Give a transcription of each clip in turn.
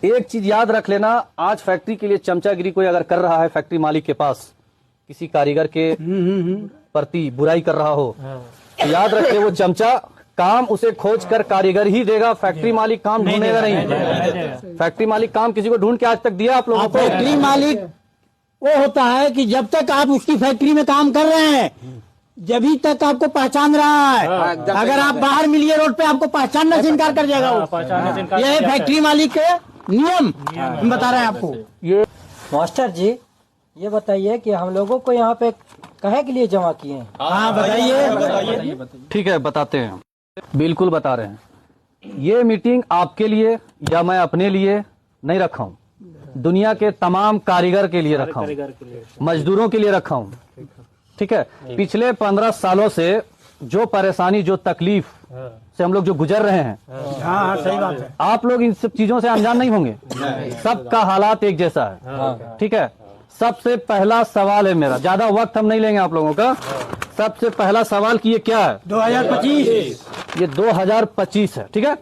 एक चीज याद रख लेना, आज फैक्ट्री के लिए चमचागिरी कोई अगर कर रहा है फैक्ट्री मालिक के पास, किसी कारीगर के प्रति बुराई कर रहा हो, तो याद रखे वो चमचा काम उसे खोज कर कारीगर ही देगा, फैक्ट्री मालिक काम ढूंढेगा नहीं। फैक्ट्री मालिक काम किसी को ढूंढ के आज तक दिया आप लोगों को? फैक्ट्री मालिक वो होता है कि जब तक आप उसकी फैक्ट्री में काम कर रहे हैं जभी तक आपको पहचान रहा है। अगर आप बाहर मिलिए रोड पे आपको पहचानने से इनकार कर जाएगा वो। ये है फैक्ट्री मालिक के नियम, हम बता रहे हैं आपको। ये मास्टर जी ये बताइए कि हम लोगों को यहाँ पे कहे के लिए जमा किए हैं? हाँ बताइए। ठीक है, बताते हैं, बिल्कुल बता रहे हैं। ये मीटिंग आपके लिए या मैं अपने लिए नहीं रखा हूँ, दुनिया के तमाम कारीगर के लिए रखा हूँ, मजदूरों के लिए रखा हूँ। ठीक है, पिछले 15 सालों से जो परेशानी जो तकलीफ से हम लोग जो गुजर रहे हैं, हाँ सही बात है। आप लोग इन सब चीजों से अनजान नहीं होंगे। सबका हालात एक जैसा है। ठीक है, सबसे पहला सवाल है मेरा, ज्यादा वक्त हम नहीं लेंगे आप लोगों का। सबसे पहला सवाल कि ये क्या है? 2025। ये 2025 है। ठीक है,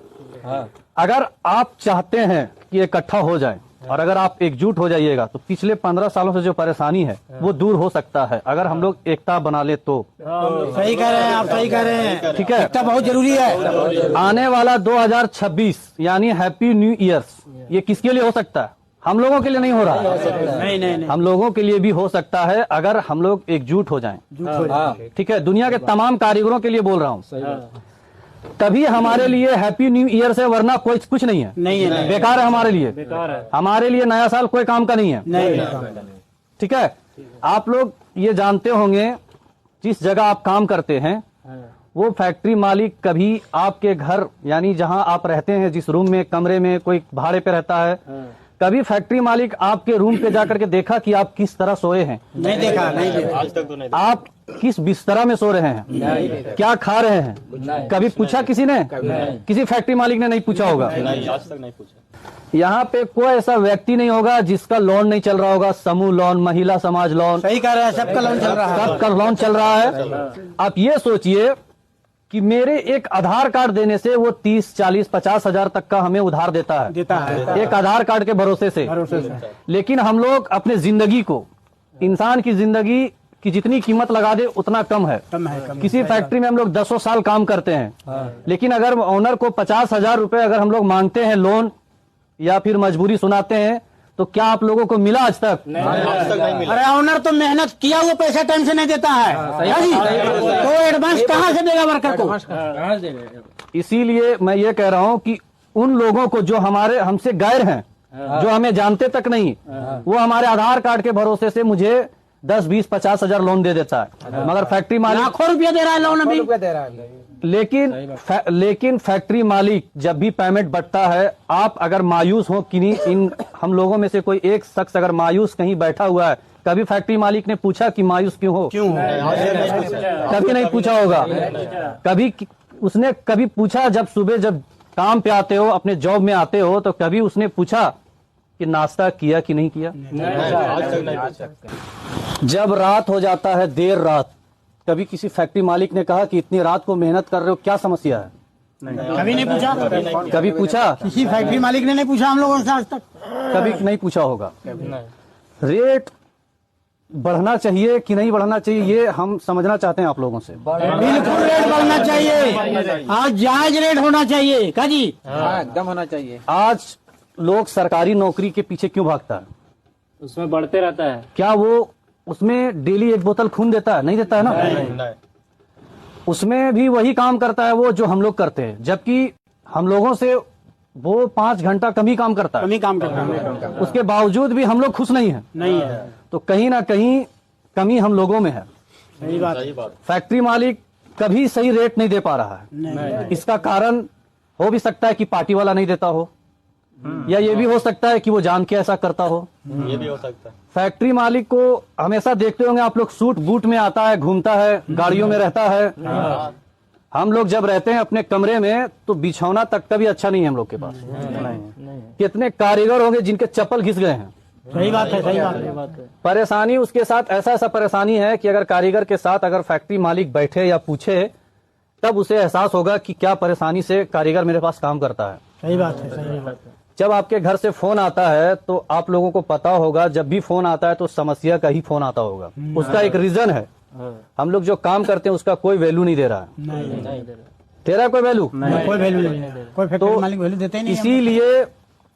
अगर आप चाहते हैं कि इकट्ठा हो जाए और अगर आप एकजुट हो जाइएगा तो पिछले 15 सालों से जो परेशानी है वो दूर हो सकता है, अगर हम लोग एकता बना ले तो। सही कह रहे हैं आप, सही कह रहे हैं। ठीक है, एकता बहुत जरूरी है। आने वाला 2026 यानी हैप्पी न्यू ईयर्स, ये किसके लिए हो सकता है? हम लोगों के लिए नहीं हो रहा है, नहीं। हम लोगों के लिए भी हो सकता है अगर हम लोग एकजुट हो जाएं। ठीक है, दुनिया के तमाम कारीगरों के लिए बोल रहा हूँ। तभी हमारे लिए हैप्पी न्यू ईयर है, वरना कोई कुछ नहीं है, नहीं। बेकार है हमारे लिए, हमारे लिए नया साल कोई काम का नहीं है। ठीक है, आप लोग ये जानते होंगे जिस जगह आप काम करते हैं वो फैक्ट्री मालिक कभी आपके घर यानी जहां आप रहते हैं, जिस रूम में कमरे में कोई भाड़े पे रहता है, कभी फैक्ट्री मालिक आपके रूम पे जाकर के देखा कि आप किस तरह सोए हैं? नहीं देखा। आज तक तो नहीं। आप किस बिस्तरा में सो रहे हैं, क्या खा रहे हैं, कभी पूछा किसी ने? किसी फैक्ट्री मालिक ने नहीं पूछा होगा। आज तक नहीं पूछा। यहाँ पे कोई ऐसा व्यक्ति नहीं होगा जिसका लोन नहीं चल रहा होगा, समूह लोन, महिला समाज लोन, सही कह रहे हैं, सबका लोन चल रहा है। सबका लोन चल रहा है। आप ये सोचिए कि मेरे एक आधार कार्ड देने से वो 30, 40, 50 हजार तक का हमें उधार देता है एक आधार कार्ड के भरोसे से। लेकिन हम लोग अपने जिंदगी को, इंसान की जिंदगी की जितनी कीमत लगा दे उतना कम है। किसी फैक्ट्री में हम लोग 10 साल काम करते हैं, लेकिन अगर ओनर को 50,000 रुपए अगर हम लोग मांगते हैं लोन या फिर मजबूरी सुनाते हैं, तो क्या आप लोगों को मिला आज तक? आज तक नहीं मिला। अरे ऑनर तो मेहनत किया हुआ पैसा टाइम से नहीं देता है, तो एडवांस कहाँ से देगा वर्कर को? इसीलिए मैं ये कह रहा हूँ कि उन लोगों को जो हमारे हमसे गैर हैं, जो हमें जानते तक नहीं, वो हमारे आधार कार्ड के भरोसे से मुझे 10, 20, 50 हजार लोन दे देता है, मगर फैक्ट्री मालिक लाखों रुपया दे रहा है लोन अभी। लेकिन फैक्ट्री मालिक जब भी पेमेंट बढ़ता है, आप अगर मायूस हो कि नहीं, इन हम लोगों में से कोई एक शख्स अगर मायूस कहीं बैठा हुआ है, कभी फैक्ट्री मालिक ने पूछा कि मायूस क्यों हो? कभी नहीं पूछा होगा। कभी उसने कभी पूछा, जब सुबह जब काम पे आते हो, अपने जॉब में आते हो, तो कभी उसने पूछा कि नाश्ता किया कि नहीं किया? आज तक नहीं पूछा। जब रात हो जाता है, देर रात, कभी किसी फैक्ट्री मालिक ने कहा कि इतनी रात को मेहनत कर रहे हो, क्या समस्या है? कभी नहीं पूछा। कभी पूछा? किसी फैक्ट्री मालिक ने नहीं पूछा हम लोगों से आज तक। कभी नहीं पूछा होगा। रेट बढ़ना चाहिए कि नहीं बढ़ना चाहिए, ये हम समझना चाहते हैं आप लोगों से। बिल्कुल रेट बढ़ना चाहिए, आज जायज रेट होना चाहिए। का जी? एकदम होना चाहिए। आज लोग सरकारी नौकरी के पीछे क्यों भागता है? उसमें बढ़ते रहता है। क्या वो उसमें डेली 1 बोतल खून देता है? नहीं देता है ना। नहीं। उसमें भी वही काम करता है वो जो हम लोग करते हैं, जबकि हम लोगों से वो 5 घंटा कम ही काम करता है। कमी काम करता है, उसके बावजूद भी हम लोग खुश नहीं है। नहीं है। तो कहीं ना कहीं कमी हम लोगों में है। सही बात। फैक्ट्री मालिक कभी सही रेट नहीं दे पा रहा है। इसका कारण हो भी सकता है कि पार्टी वाला नहीं देता हो, या ये भी हो सकता है कि वो जान के ऐसा करता हो। ये भी हो सकता है। फैक्ट्री मालिक को हमेशा देखते होंगे आप लोग, सूट बूट में आता है, घूमता है, गाड़ियों में रहता है। हम लोग जब रहते हैं अपने कमरे में तो बिछौना तक का भी अच्छा नहीं है हम लोग के पास। कितने कारीगर होंगे जिनके चप्पल घिस गए हैं। सही बात है, सही बात है। परेशानी उसके साथ ऐसा परेशानी है कि अगर कारीगर के साथ अगर फैक्ट्री मालिक बैठे या पूछे, तब उसे एहसास होगा कि क्या परेशानी से कारीगर मेरे पास काम करता है। सही बात है, सही बात है। जब आपके घर से फोन आता है तो आप लोगों को पता होगा, जब भी फोन आता है तो समस्या का ही फोन आता होगा। उसका एक रीजन है, हम लोग जो काम करते हैं उसका कोई वैल्यू नहीं दे रहा है। नहीं तेरा कोई वैल्यू कोई वैल्यू नहीं, कोई फैक्ट्री मालिक वैल्यू देते ही नहीं।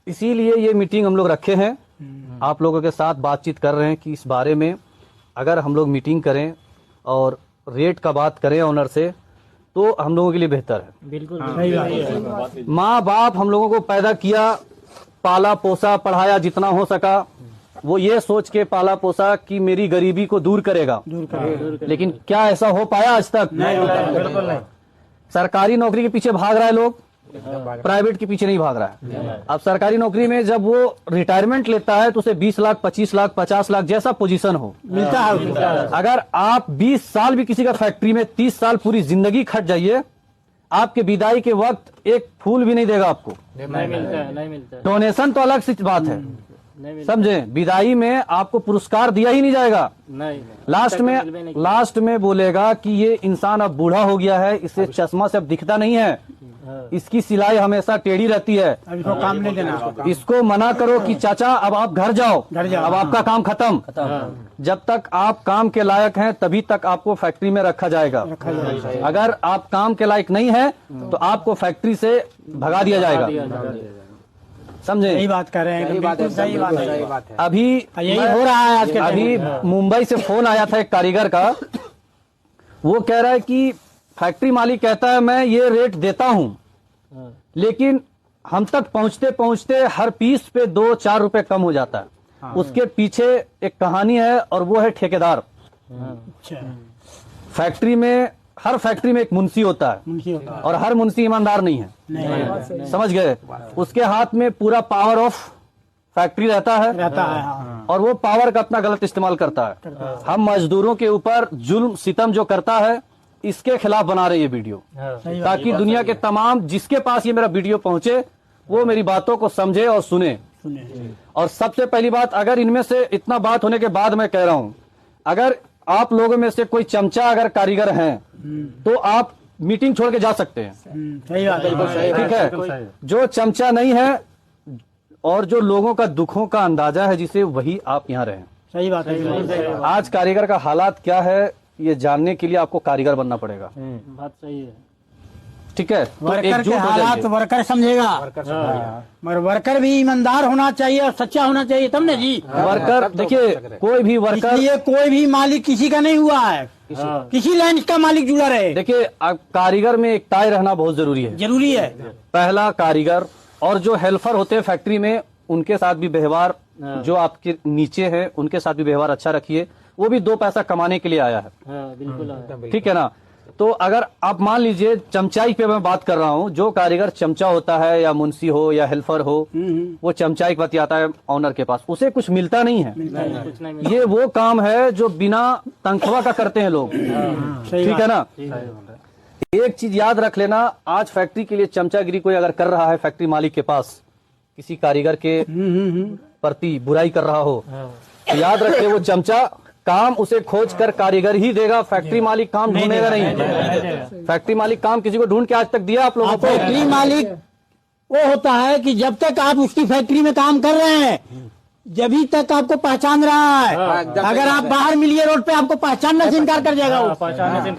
इसीलिए ये मीटिंग हम लोग रखे हैं, आप लोगों के साथ बातचीत कर रहे हैं कि इस बारे में अगर हम लोग मीटिंग करें और रेट का बात करें ऑनर से तो हम लोगों के लिए बेहतर है। बिल्कुल माँ बाप हम लोगों को पैदा किया, पाला पोसा, पढ़ाया जितना हो सका, वो ये सोच के पाला पोसा कि मेरी गरीबी को दूर करेगा। लेकिन क्या ऐसा हो पाया आज तक? बिल्कुल नहीं। सरकारी नौकरी के पीछे भाग रहा है लोग, प्राइवेट के पीछे नहीं भाग रहा है। अब सरकारी नौकरी में जब वो रिटायरमेंट लेता है तो उसे 20 लाख, 25 लाख, 50 लाख जैसा पोजीशन हो मिलता है। अगर आप 20 साल भी किसी का फैक्ट्री में 30 साल पूरी जिंदगी खट जाइए, आपके विदाई के वक्त एक फूल भी नहीं देगा आपको। नहीं मिलता है। डोनेशन तो अलग सी बात है, समझे, विदाई में आपको पुरस्कार दिया ही नहीं जाएगा। लास्ट में बोलेगा कि ये इंसान अब बूढ़ा हो गया है, इसे चश्मा से अब दिखता नहीं है, इसकी सिलाई हमेशा टेढ़ी रहती है, अब इसको काम नहीं देना। इसको मना करो कि चाचा अब आप घर जाओ, अब आपका काम खत्म। जब तक आप काम के लायक हैं तभी तक आपको फैक्ट्री में रखा जाएगा। अगर आप काम के लायक नहीं है तो आपको फैक्ट्री से भगा दिया जाएगा। समझे? यही बात कर रहे हैं, बिल्कुल सही बात है। अभी यही हो रहा है आज के अभी मुंबई से फोन आया था एक कारीगर का, वो कह रहा है कि फैक्ट्री मालिक कहता है मैं ये रेट देता हूं, लेकिन हम तक पहुंचते पहुंचते हर पीस पे 2-4 रुपए कम हो जाता है। उसके पीछे एक कहानी है और वो है ठेकेदार। फैक्ट्री में, हर फैक्ट्री में एक मुंशी होता है और हर मुंशी ईमानदार नहीं है, समझ गए? उसके हाथ में पूरा पावर ऑफ फैक्ट्री रहता है और वो पावर का अपना गलत इस्तेमाल करता है। हम मजदूरों के ऊपर जुल्म सितम जो करता है, इसके खिलाफ बना रहे ये वीडियो, ताकि दुनिया के तमाम जिसके पास ये मेरा वीडियो पहुंचे वो मेरी बातों को समझे और सुने। और सबसे पहली बात, अगर इनमें से इतना बात होने के बाद मैं कह रहा हूं, अगर आप लोगों में से कोई चमचा अगर कारीगर हैं तो आप मीटिंग छोड़ के जा सकते हैं। सही बात है, ठीक है। जो चमचा नहीं है और जो लोगों का दुखों का अंदाजा है जिसे, वही आप यहाँ रहें। सही बात है। आज कारीगर का हालात क्या है ये जानने के लिए आपको कारीगर बनना पड़ेगा। बात सही है। ठीक है, तो वर्कर के एकजुट हो हालात जाइए। वर्कर समझेगा, मगर वर्कर भी ईमानदार होना चाहिए और सच्चा होना चाहिए, तब ना जी। वर्कर देखिए, कोई भी वर्कर, इसलिए कोई भी मालिक किसी का नहीं हुआ है, किसी लाइन का मालिक जुड़ा रहे। देखिए कारीगर में एक टाई रहना बहुत जरूरी है। जरूरी है। पहला कारीगर और जो हेल्पर होते हैं फैक्ट्री में, उनके साथ भी व्यवहार, जो आपके नीचे है उनके साथ भी व्यवहार अच्छा रखिए। वो भी 2 पैसा कमाने के लिए आया है, बिल्कुल। ठीक है ना? तो अगर आप मान लीजिए, चमचाई पे मैं बात कर रहा हूँ, जो कारीगर चमचा होता है या मुंशी हो या हेल्पर हो, वो चमचाई के आता है ऑनर के पास, उसे कुछ मिलता नहीं है। ये वो काम है जो बिना तनख्वाह का करते हैं लोग, ठीक है ना? एक चीज याद रख लेना, आज फैक्ट्री के लिए चमचागिरी कोई अगर कर रहा है फैक्ट्री मालिक के पास, किसी कारीगर के प्रति बुराई कर रहा हो, तो याद रखे वो चमचा काम उसे खोज कर कारीगर ही देगा, फैक्ट्री मालिक काम ढूंढेगा नहीं। फैक्ट्री मालिक काम किसी को ढूंढ के आज तक दिया आप लोगों को? फैक्ट्री मालिक वो होता है कि जब तक आप उसकी फैक्ट्री में काम कर रहे हैं, जब तक आपको पहचान रहा है। अगर आप बाहर मिलिए रोड पे, आपको पहचानने से इनकार कर जाएगा वो।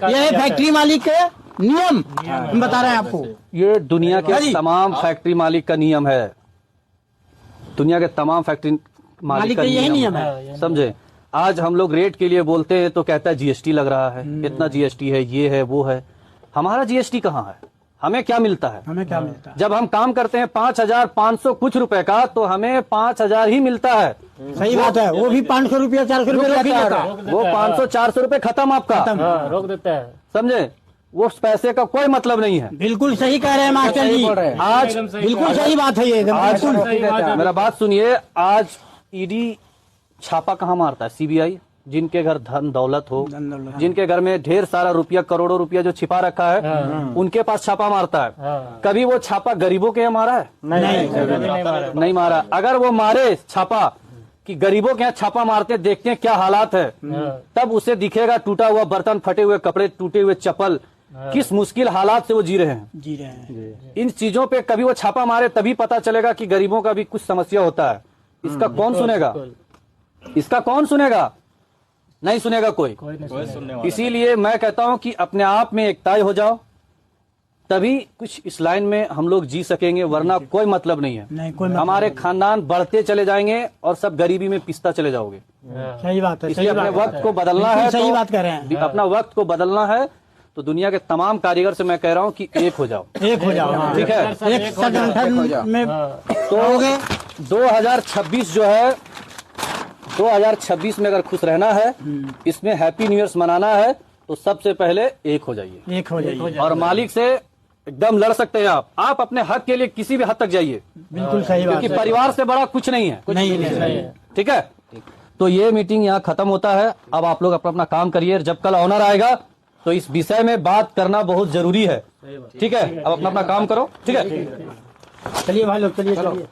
यह है फैक्ट्री मालिक के नियम, हम बता रहे हैं आपको। ये दुनिया के तमाम फैक्ट्री मालिक का नियम है, दुनिया के तमाम फैक्ट्री मालिक का यही नियम है, समझे? आज हम लोग रेट के लिए बोलते हैं तो कहता है जीएसटी लग रहा है, इतना जीएसटी है, ये है वो है। हमारा जीएसटी कहाँ है? हमें क्या मिलता है? हमें क्या मिलता है? जब हम काम करते हैं 5,500 कुछ रुपए का, तो हमें 5,000 ही मिलता है। सही बात है। वो भी 500 रुपया 400 रुपया, वो 500-400 रुपए खत्म आपका, रोक देता है, समझे? वो पैसे का कोई मतलब नहीं है। बिल्कुल सही कह रहे हैं मास्टर जी, आज बिल्कुल सही बात है ये। आज मेरा बात सुनिए, आज ईडी छापा कहाँ मारता है? सीबीआई। जिनके घर धन दौलत हो, जिनके घर में ढेर सारा रुपया, करोड़ों रुपया जो छिपा रखा है, उनके पास छापा मारता है। कभी वो छापा गरीबों के यहाँ मारा है? नहीं मारा। अगर वो मारे छापा कि गरीबों के यहाँ छापा मारते, देखते हैं क्या हालात है, तब उसे दिखेगा टूटा हुआ बर्तन, फटे हुए कपड़े, टूटे हुए चप्पल, किस मुश्किल हालात से वो जी रहे हैं। जी रहे हैं। इन चीजों पे कभी वो छापा मारे तभी पता चलेगा कि गरीबों का भी कुछ समस्या होता है। इसका कौन सुनेगा? इसका कौन सुनेगा? नहीं सुनेगा कोई। कोई नहीं कोई सुनने वाला इसीलिए मैं कहता हूं कि अपने आप में एकताई हो जाओ, तभी कुछ इस लाइन में हम लोग जी सकेंगे, वरना कोई मतलब नहीं है। नहीं कोई मतलब हमारे खानदान बढ़ते चले जाएंगे और सब गरीबी में पिसता चले जाओगे। सही बात है। इसलिए सही अपने बात वक्त को बदलना बिल्कुल है। सही तो बात कर रहे हैं। अपना वक्त को बदलना है तो दुनिया के तमाम कारीगर से मैं कह रहा हूं कि एक हो जाओ। एक हो जाओ। हाँ। ठीक है। एक संगठन में तो 2026 जो है, 2026 में अगर खुश रहना है, इसमें हैप्पी न्यू ईयर्स मनाना है, तो सबसे पहले एक हो जाइए। एक हो जाइए। और मालिक से एकदम लड़ सकते हैं आप अपने हक के लिए किसी भी हद तक जाइए, बिल्कुल सही बात क्योंकि परिवार से बड़ा कुछ नहीं है। नहीं। ठीक है। तो ये मीटिंग यहाँ खत्म होता है। अब आप लोग अपना अपना काम करिए। जब कल ऑनर आएगा तो इस विषय में बात करना बहुत जरूरी है। ठीक है। अब अपना अपना काम करो। ठीक है। चलिए भाई लोग, चलिए चलिए।